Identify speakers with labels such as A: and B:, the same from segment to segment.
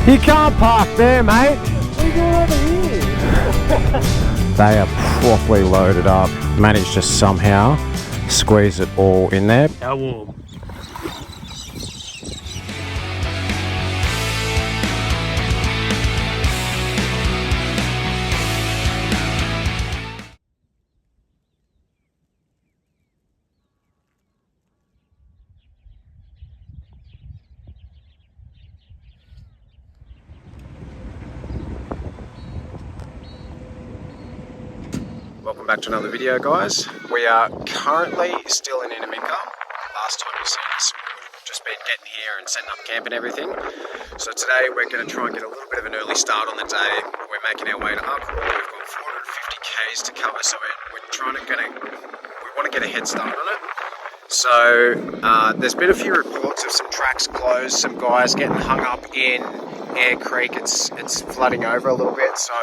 A: You can't park there, mate. They are properly loaded up. Managed to somehow squeeze it all in there.
B: How warm?
A: Welcome back to another video, guys. We are currently still in Innamincka. Last time you seen us, we've just been getting here and setting up camp and everything. So today we're going to try and get a little bit of an early start on the day. We're making our way to Arkarool. We've got 450 k's to cover, so we want to get a head start on it. So there's been a few reports of some tracks closed, some guys getting hung up in Air Creek. It's flooding over a little bit, so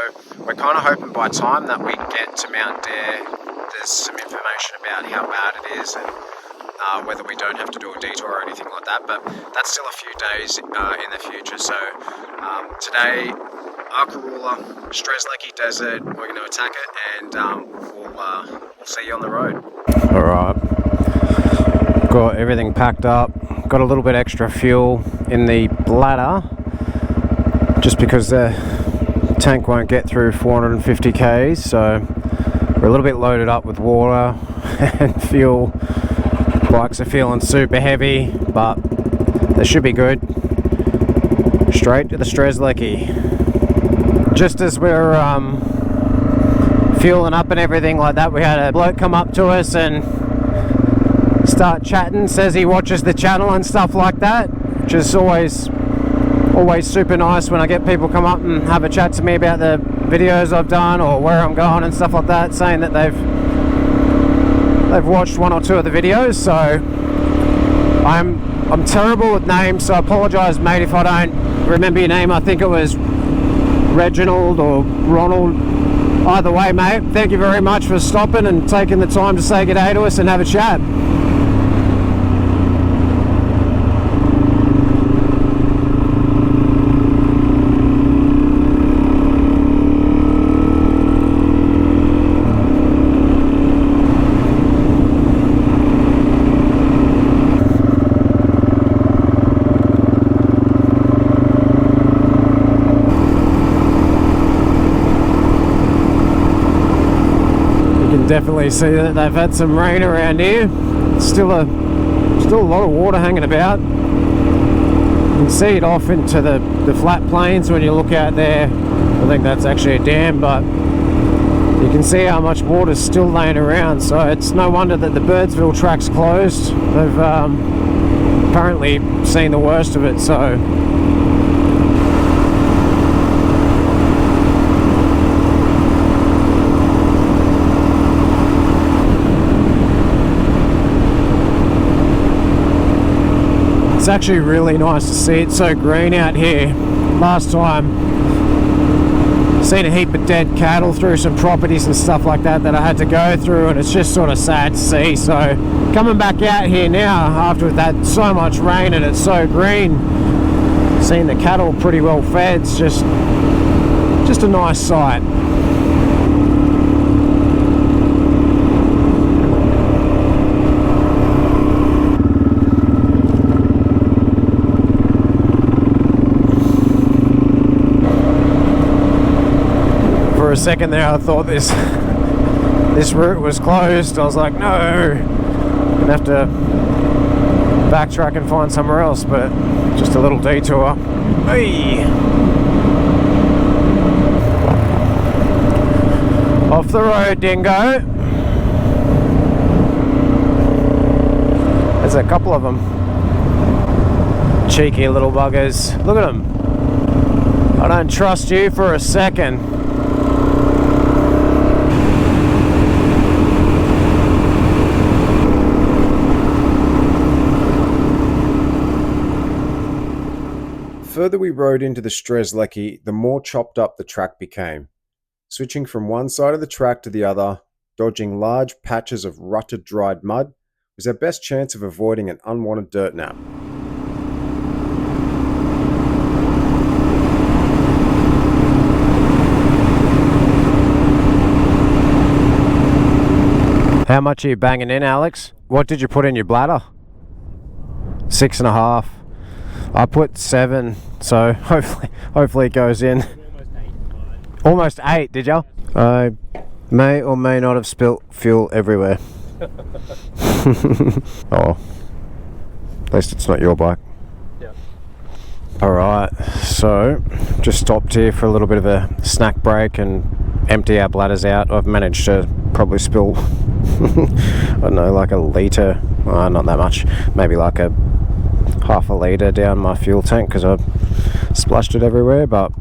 A: we're kind of hoping by the time that we get to Mount Dare, there's some information about how bad it is and whether we don't have to do a detour or anything like that, but that's still a few days in the future. So today, Arkarool, Strzelecki Desert, we're going to attack it, and we'll see you on the road. Alright, got everything packed up, got a little bit extra fuel in the bladder, just because the tank won't get through 450 k's, so we're a little bit loaded up with water and fuel. Bikes are feeling super heavy, but they should be good. Straight to the Strzelecki. Just as we're fueling up and everything like that, we had a bloke come up to us and start chatting, says he watches the channel and stuff like that, which is always super nice when I get people come up and have a chat to me about the videos I've done or where I'm going and stuff like that, saying that they've watched one or two of the videos. So I'm terrible with names, so I apologise, mate, if I don't remember your name. I think it was Reginald or Ronald. Either way, mate, thank you very much for stopping and taking the time to say g'day to us and have a chat. Definitely see that they've had some rain around here. Still a lot of water hanging about. You can see it off into the flat plains when you look out there. I think that's actually a dam, but you can see how much water's still laying around, so it's no wonder that the Birdsville track's closed. They've apparently seen the worst of it, so it's actually really nice to see it so green out here. Last time, seen a heap of dead cattle through some properties and stuff like that I had to go through, and it's just sort of sad to see. So coming back out here now after we've had so much rain and it's so green, seeing the cattle pretty well fed, it's just a nice sight. For a second there I thought this route was closed. I was like, no, I'm gonna have to backtrack and find somewhere else, but just a little detour. Hey! Off the road, dingo. There's a couple of them. Cheeky little buggers. Look at them. I don't trust you for a second. The further we rode into the Strzelecki, the more chopped up the track became. Switching from one side of the track to the other, dodging large patches of rutted dried mud, was our best chance of avoiding an unwanted dirt nap. How much are you banging in, Alex? What did you put in your bladder? 6.5. I put 7, so hopefully it goes in. Almost 8, did you? I may or may not have spilt fuel everywhere. Oh, at least it's not your bike. Yeah. Alright, so just stopped here for a little bit of a snack break and empty our bladders out. I've managed to probably spill, I don't know, like a litre, not that much, maybe like a half a litre down my fuel tank because I splashed it everywhere, but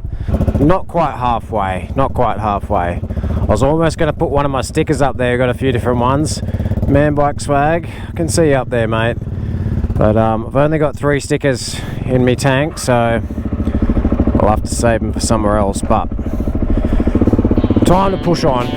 A: not quite halfway. I was almost going to put one of my stickers up there. Got a few different ones. Man Bike Swag, I can see you up there, mate. But I've only got 3 stickers in my tank, so I'll have to save them for somewhere else, but time to push on.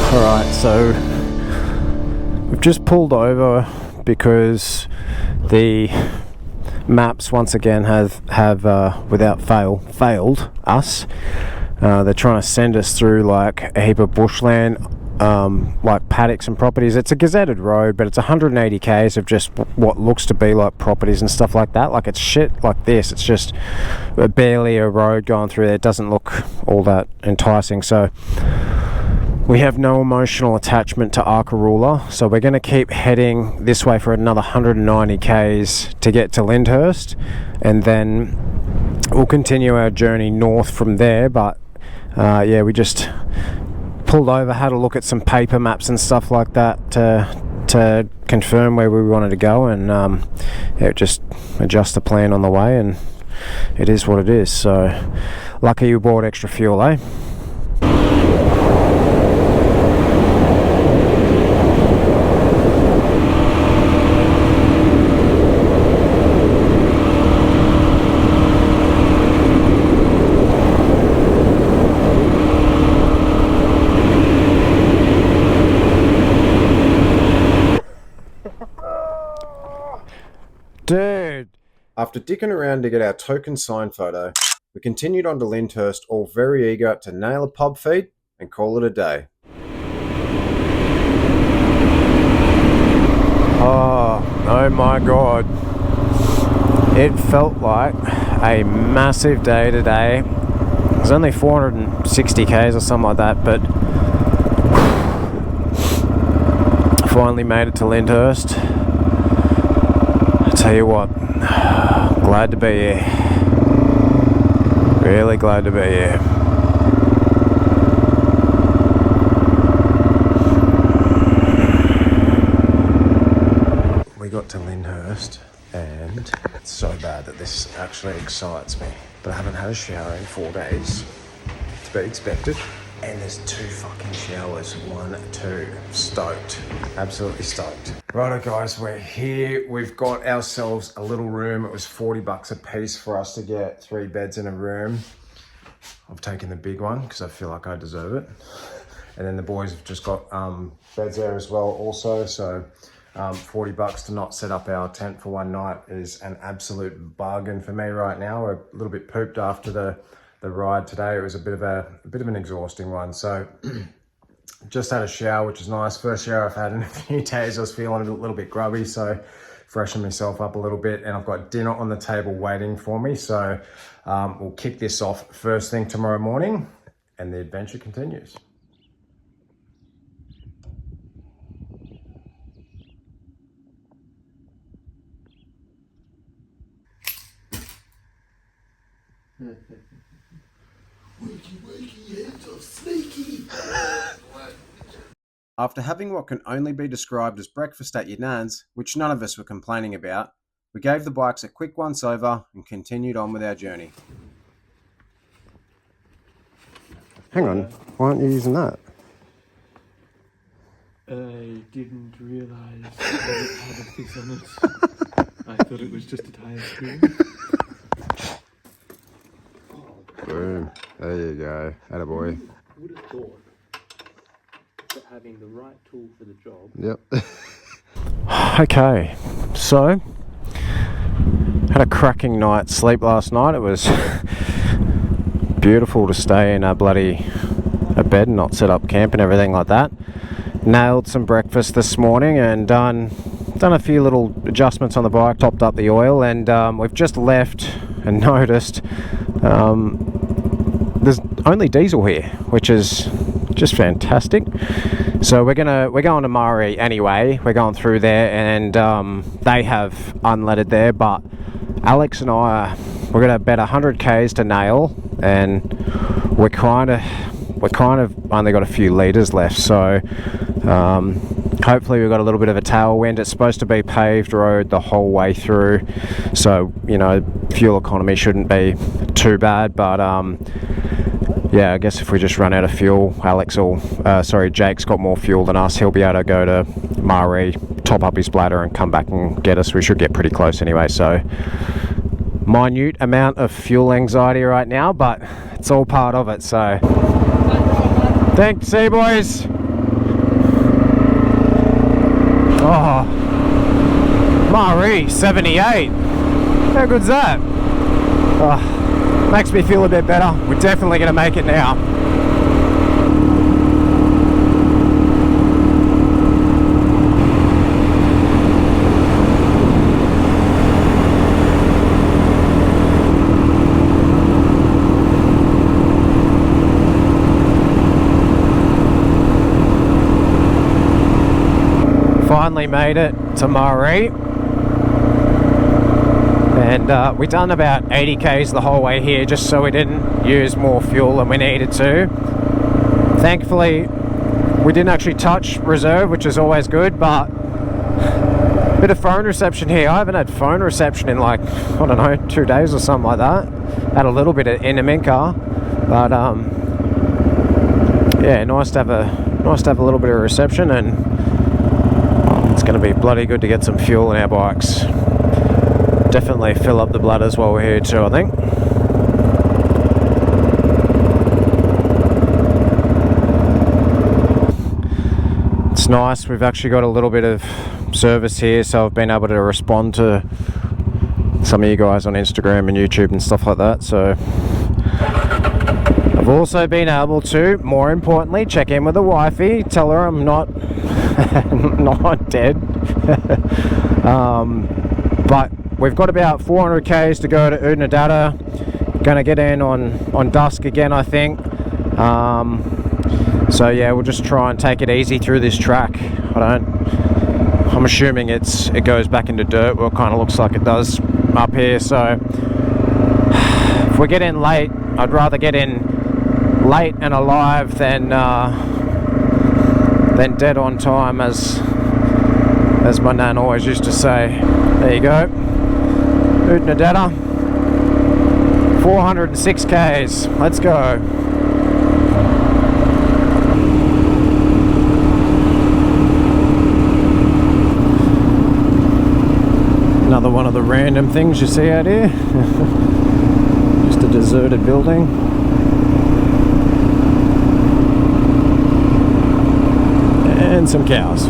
A: Alright, so we've just pulled over because the maps once again have without fail failed us. They're trying to send us through like a heap of bushland, like paddocks and properties. It's a gazetted road, but it's 180 k's of just what looks to be like properties and stuff like that. Like it's shit like this. It's just barely a road going through there. It doesn't look all that enticing. So we have no emotional attachment to Arkaroola, so we're going to keep heading this way for another 190 k's to get to Lyndhurst, and then we'll continue our journey north from there. But yeah, we just pulled over, had a look at some paper maps and stuff like that to confirm where we wanted to go, and yeah, just adjust the plan on the way, and it is what it is. So lucky you bought extra fuel, eh? Dude! After dicking around to get our token sign photo, we continued on to Lyndhurst, all very eager to nail a pub feed and call it a day. Oh my god. It felt like a massive day today. It was only 460 k's or something like that, but finally made it to Lyndhurst. Tell you what, glad to be here. Really glad to be here. We got to Lyndhurst, and it's so bad that this actually excites me, but I haven't had a shower in 4 days. To be expected. And there's 2 fucking showers. 1, 2. Stoked. Absolutely stoked. Righto guys, we're here. We've got ourselves a little room. It was 40 bucks a piece for us to get 3 beds in a room. I've taken the big one because I feel like I deserve it. And then the boys have just got beds there as well also. So 40 bucks to not set up our tent for one night is an absolute bargain for me right now. We're a little bit pooped after the ride today. It was a bit of an exhausting one. So just had a shower, which is nice. First shower I've had in a few days. I was feeling a little bit grubby, so freshened myself up a little bit, and I've got dinner on the table waiting for me. So we'll kick this off first thing tomorrow morning, and the adventure continues.
B: Wakey, wakey, hands off, sneaky.
A: After having what can only be described as breakfast at your nan's, which none of us were complaining about, we gave the bikes a quick once over and continued on with our journey. Hang on, why aren't you using that?
B: I didn't realise that it had a fix on it. I thought it was just a tyre screw.
A: Boom. There you go. Attaboy.
B: Would have thought that having the right tool for the job.
A: Yep. Okay, so had a cracking night's sleep last night. It was beautiful to stay in a bed and not set up camp and everything like that. Nailed some breakfast this morning and done a few little adjustments on the bike, topped up the oil, and we've just left and noticed there's only diesel here, which is just fantastic. So we're going to Murray anyway. We're going through there, and they have unleaded there, but Alex and I we're going to bet 100 k's to nail, and we're kind of only got a few litres left, so hopefully we've got a little bit of a tailwind. It's supposed to be paved road the whole way through, so you know, fuel economy shouldn't be too bad, but yeah, I guess if we just run out of fuel, Jake's got more fuel than us. He'll be able to go to Murray, top up his bladder and come back and get us. We should get pretty close anyway, so minute amount of fuel anxiety right now, but it's all part of it, so thanks, see you boys. Oh, Murray 78, how good's that? Oh, makes me feel a bit better. We're definitely going to make it now. Finally made it to Murray, and we done about 80 k's the whole way here, just so we didn't use more fuel than we needed to. Thankfully we didn't actually touch reserve, which is always good, but a bit of phone reception here. I haven't had phone reception in like, I don't know, 2 days or something like that. Had a little bit of Innamincka, but yeah, nice to have a little bit of reception, and it's going to be bloody good to get some fuel in our bikes. Definitely fill up the bladders while we're here too, I think. It's nice, we've actually got a little bit of service here, so I've been able to respond to some of you guys on Instagram and YouTube and stuff like that, so I've also been able to, more importantly, check in with the wifey, tell her I'm not not dead. But we've got about 400 k's to go to Innamincka. Gonna get in on dusk again, I think. So yeah, we'll just try and take it easy through this track. I'm assuming it goes back into dirt. Well, it kind of looks like it does up here, so if we get in late, I'd rather get in late and alive than dead on time, as my nan always used to say. There you go, Innamincka, 406 k's, let's go. Another one of the random things you see out here. Just a deserted building. And some cows.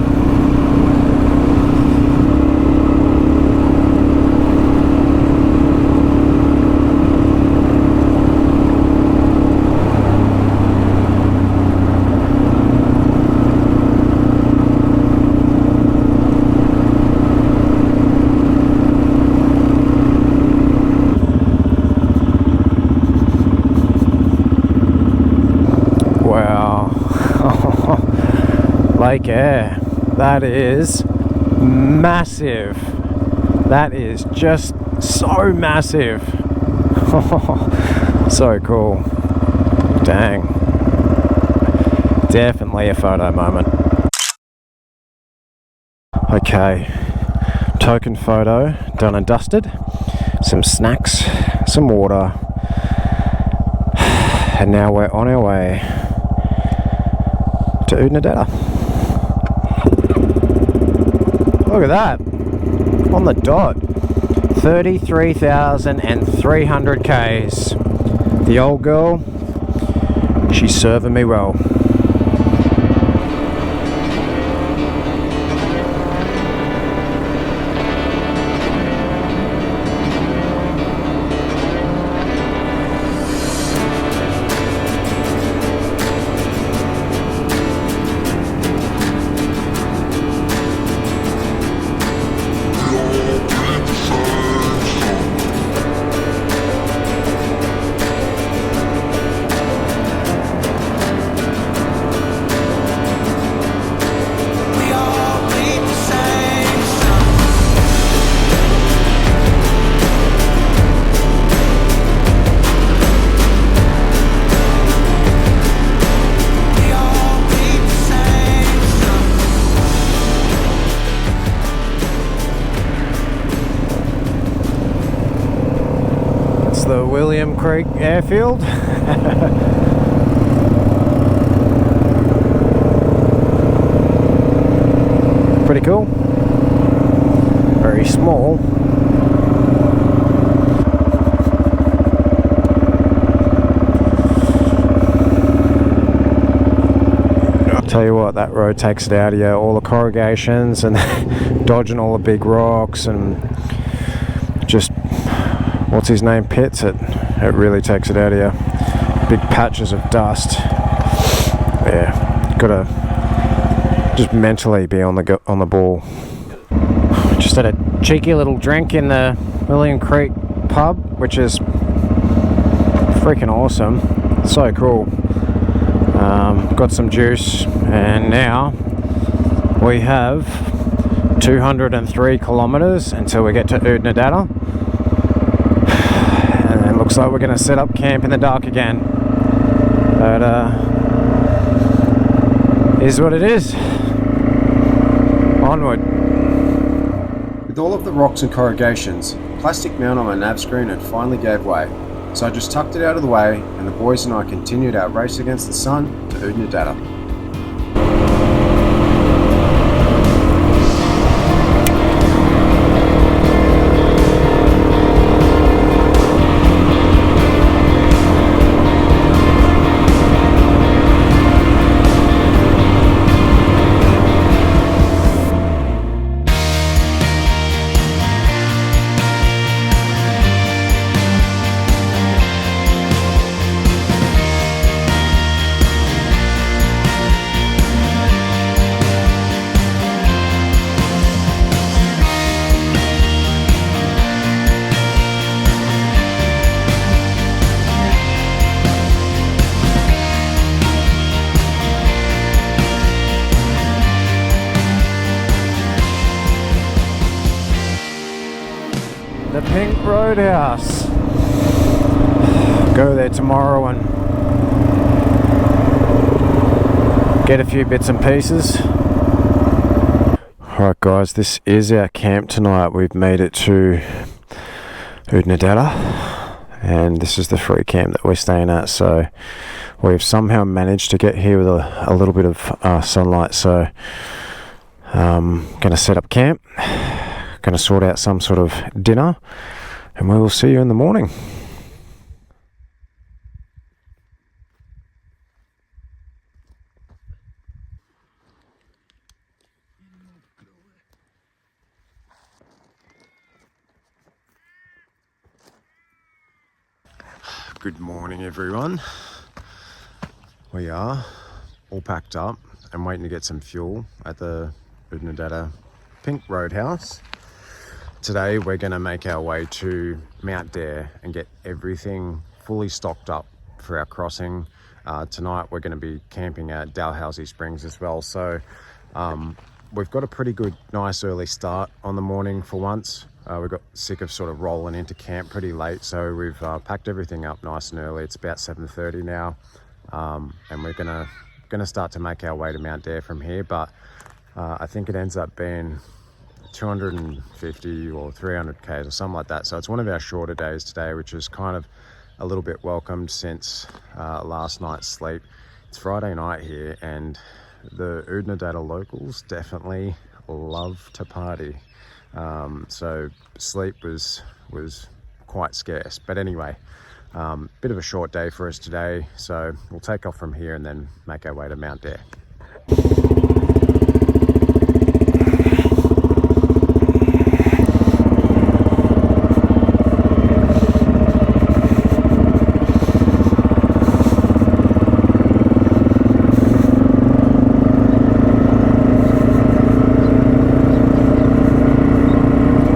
A: Lake Air, that is massive. That is just so massive. So cool. Dang. Definitely a photo moment. Okay, token photo done and dusted. Some snacks, some water, and now we're on our way to Innamincka. Look at that, on the dot. 33,300 Ks. The old girl, she's serving me well. The William Creek airfield. Pretty cool. Very small. I'll tell you what, that road takes it out of you. All the corrugations and dodging all the big rocks and just what's his name, pits, it really takes it out of you. Big patches of dust. Yeah, gotta just mentally be on the ball. Just had a cheeky little drink in the William Creek pub, which is freaking awesome. So cool. Got some juice, and now we have 203 kilometers until we get to Innamincka. Looks like we're going to set up camp in the dark again, but is what it is. Onward. With all of the rocks and corrugations, plastic mount on my nav screen had finally gave way, so I just tucked it out of the way, and the boys and I continued our race against the sun to Innamincka. The Pink Roadhouse. Go there tomorrow and get a few bits and pieces. Alright guys, this is our camp tonight. We've made it to Innamincka, and this is the free camp that we're staying at. So we've somehow managed to get here with a little bit of sunlight. So gonna set up camp, gonna sort out some sort of dinner, and we will see you in the morning. Good morning everyone. We are all packed up and waiting to get some fuel at the Innamincka Pink Roadhouse. Today we're going to make our way to Mount Dare and get everything fully stocked up for our crossing. Tonight we're going to be camping at Dalhousie Springs as well, so we've got a pretty good, nice early start on the morning for once. We got sick of sort of rolling into camp pretty late, so we've packed everything up nice and early. It's about 7:30 now, and we're gonna start to make our way to Mount Dare from here. But I think it ends up being 250 or 300 k's or something like that. So it's one of our shorter days today, which is kind of a little bit welcomed since last night's sleep. It's Friday night here, and the Oodnadatta locals definitely love to party. So sleep was quite scarce. But anyway, bit of a short day for us today. So we'll take off from here and then make our way to Mount Dare.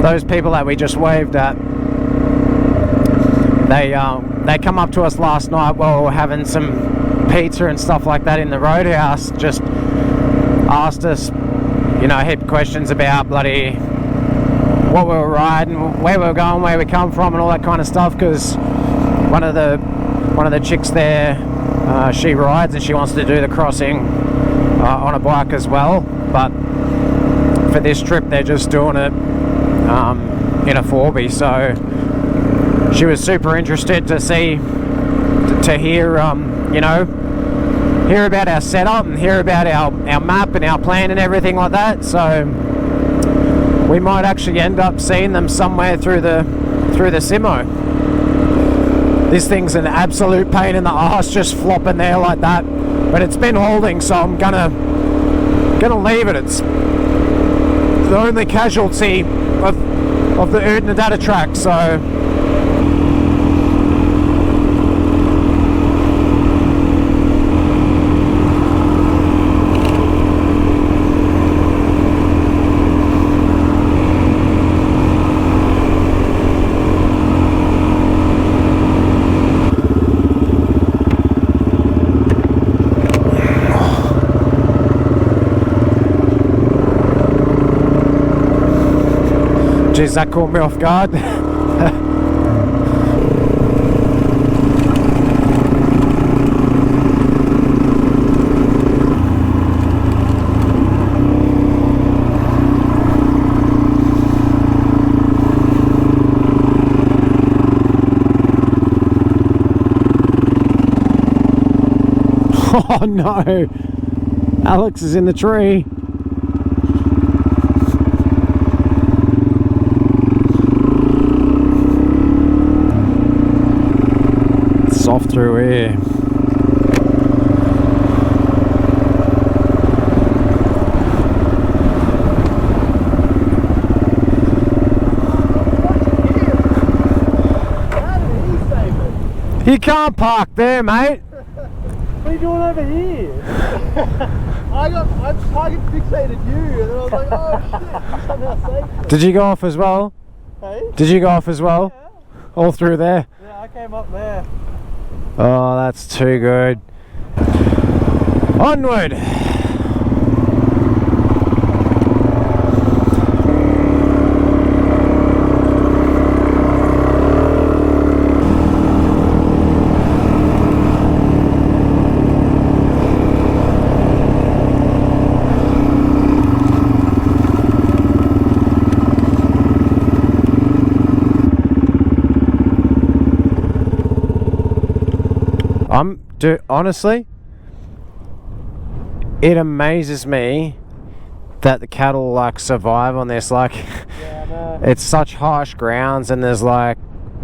A: Those people that we just waved at, they come up to us last night while we were having some pizza and stuff like that in the roadhouse. Just asked us, you know, a heap of questions about bloody what we were riding, where we were going, where we come from, and all that kind of stuff. Because one of the chicks there, she rides and she wants to do the crossing on a bike as well. But for this trip, they're just doing it in a 4B, so she was super interested to see, to hear, you know, hear about our setup and hear about our map and our plan and everything like that. So we might actually end up seeing them somewhere through the Simo. This thing's an absolute pain in the arse, just flopping there like that, but it's been holding, so I'm gonna leave it. It's the only casualty of the Oodnadatta track, so jeez, that caught me off guard. Oh no, Alex is in the tree. Off through here. You can't park there, mate.
B: What are you doing over here? I target fixated you, and then I was like, oh shit, you somehow saved me.
A: Did you go off as well?
B: Hey?
A: Did you go off as well?
B: Yeah.
A: All through there?
B: Yeah, I came up there.
A: Oh, that's too good. Onward! Honestly, it amazes me that the cattle like survive on this. Like,
B: Yeah, I know.
A: it's such harsh grounds, and there's like,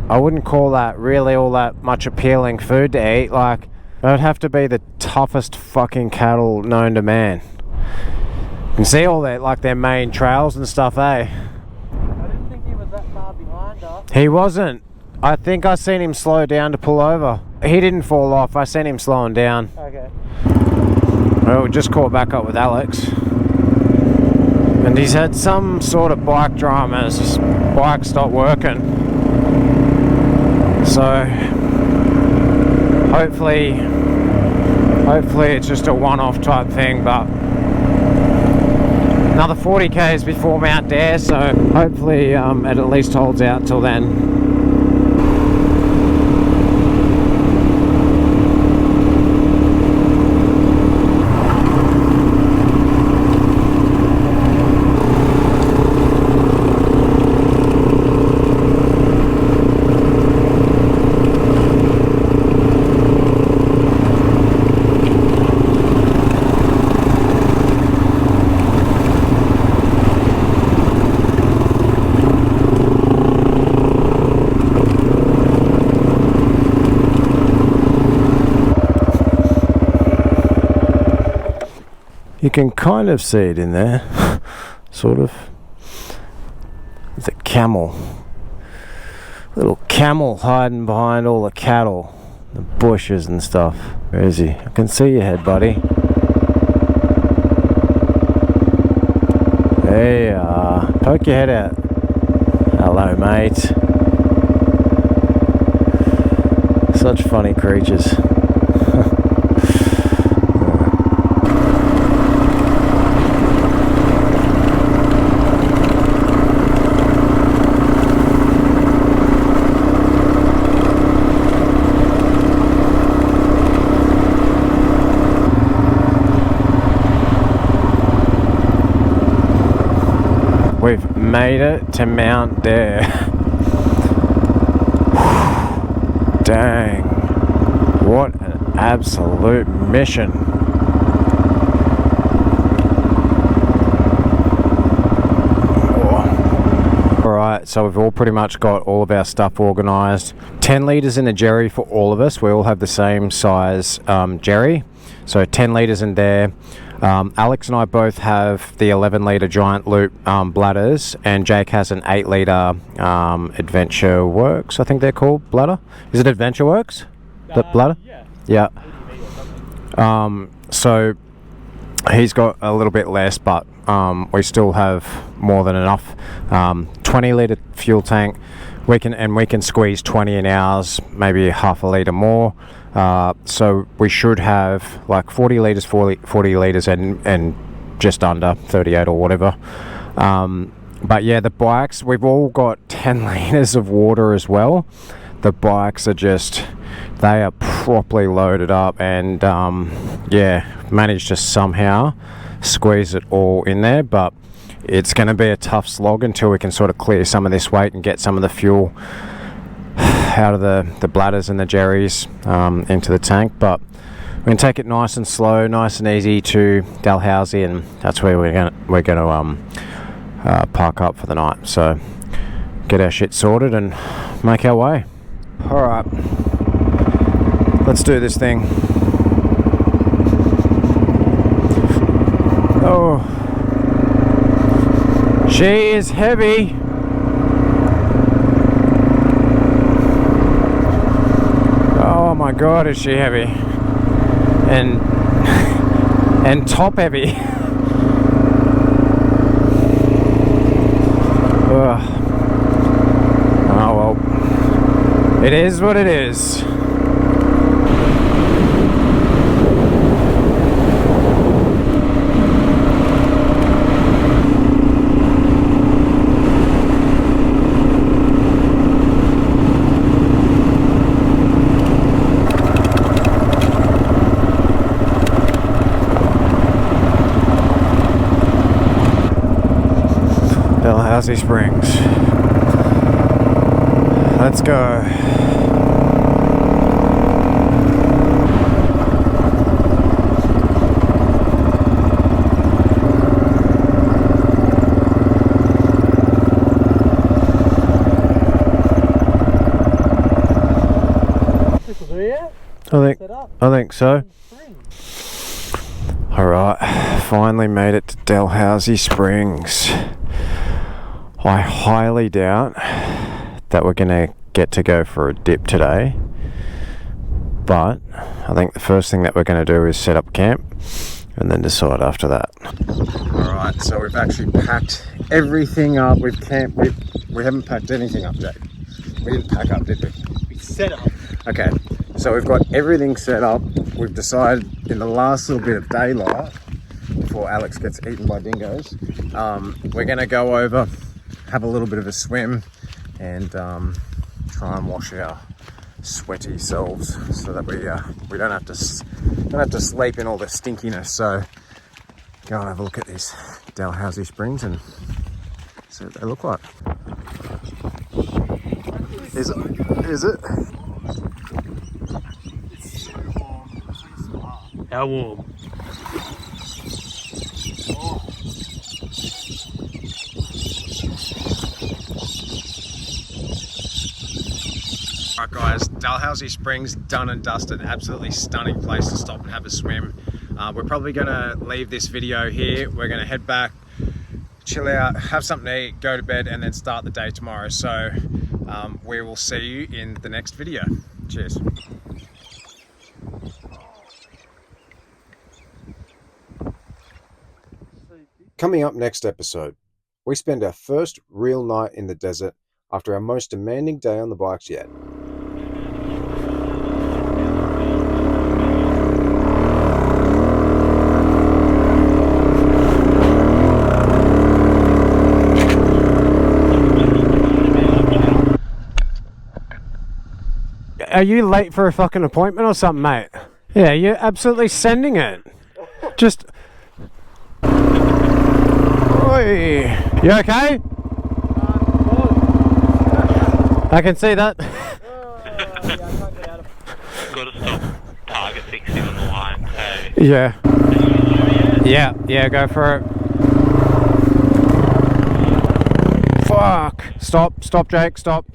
A: I wouldn't call that really all that much appealing food to eat. Like, it would have to be the toughest fucking cattle known to man. You can see all their like their main trails and stuff, eh?
B: I didn't think he was that far behind us.
A: He wasn't. I think I seen him slow down to pull over. He didn't fall off. I seen him slowing down.
B: Okay.
A: Well, we just caught back up with Alex. And he's had some sort of bike drama. His bike stopped working. So, hopefully it's just a one-off type thing, but another 40 k's before Mount Dare, so hopefully it at least holds out till then. You can kind of see it in there, sort of. It's a camel. Little camel hiding behind all the cattle, the bushes and stuff. Where is he? I can see your head, buddy. There you are. Poke your head out. Hello, mate. Such funny creatures. We've made it to Mount Dare. Dang. What an absolute mission. Alright, so we've all pretty much got all of our stuff organised. 10 litres in a jerry for all of us. We all have the same size jerry. So 10 litres in there. Alex and I both have the 11 litre Giant Loop bladders, and Jake has an 8 litre Adventure Works, I think they're called, bladder. Is it Adventure Works? The bladder? Yeah. So he's got a little bit less, but we still have more than enough. 20 litre fuel tank. We can squeeze 20 in ours, maybe half a litre more. So we should have like 40 litres, 40 litres and just under 38 or whatever. But yeah, the bikes, we've all got 10 litres of water as well. The bikes are they are properly loaded up, and yeah, managed to somehow squeeze it all in there, but it's going to be a tough slog until we can sort of clear some of this weight and get some of the fuel out of the bladders and the jerrys into the tank. But we're going to take it nice and slow, nice and easy to Dalhousie, and that's where we're going to park up for the night. So get our shit sorted and make our way. Alright, let's do this thing. Oh, she is heavy. Oh my god, is she heavy. And top heavy. Oh well, it is what it is. Dalhousie Springs. Let's go.
B: This will do, yeah?
A: I think so. Alright, finally made it to Dalhousie Springs. I highly doubt that we're going to get to go for a dip today, but I think the first thing that we're going to do is set up camp and then decide after that. Alright, so we've actually packed everything up. We haven't packed anything up, Jake. We didn't pack up, did we?
B: We set up.
A: Okay, so we've got everything set up. We've decided in the last little bit of daylight, before before Alex gets eaten by dingoes. We're gonna go over, have a little bit of a swim, and try and wash our sweaty selves so that we don't have to sleep in all the stinkiness. So go and have a look at these Dalhousie Springs and see what they look like. Is it?
B: It's so warm. It's like a spa.
C: How warm?
B: Oh.
A: Alright guys, Dalhousie Springs done and dusted. Absolutely stunning place to stop and have a swim. We're probably going to leave this video here. We're going to head back, chill out, have something to eat, go to bed, and then start the day tomorrow. So we will see you in the next video. Cheers. Coming up next episode, we spend our first real night in the desert after our most demanding day on the bikes yet.
C: Are you late for a fucking appointment or something, mate? Yeah, you're absolutely sending it. Just... Oi. You okay? I can see that.
D: Got to stop target fixing on the line. Hey.
C: Yeah. Yeah, go for it. Fuck. Stop, Jake, stop.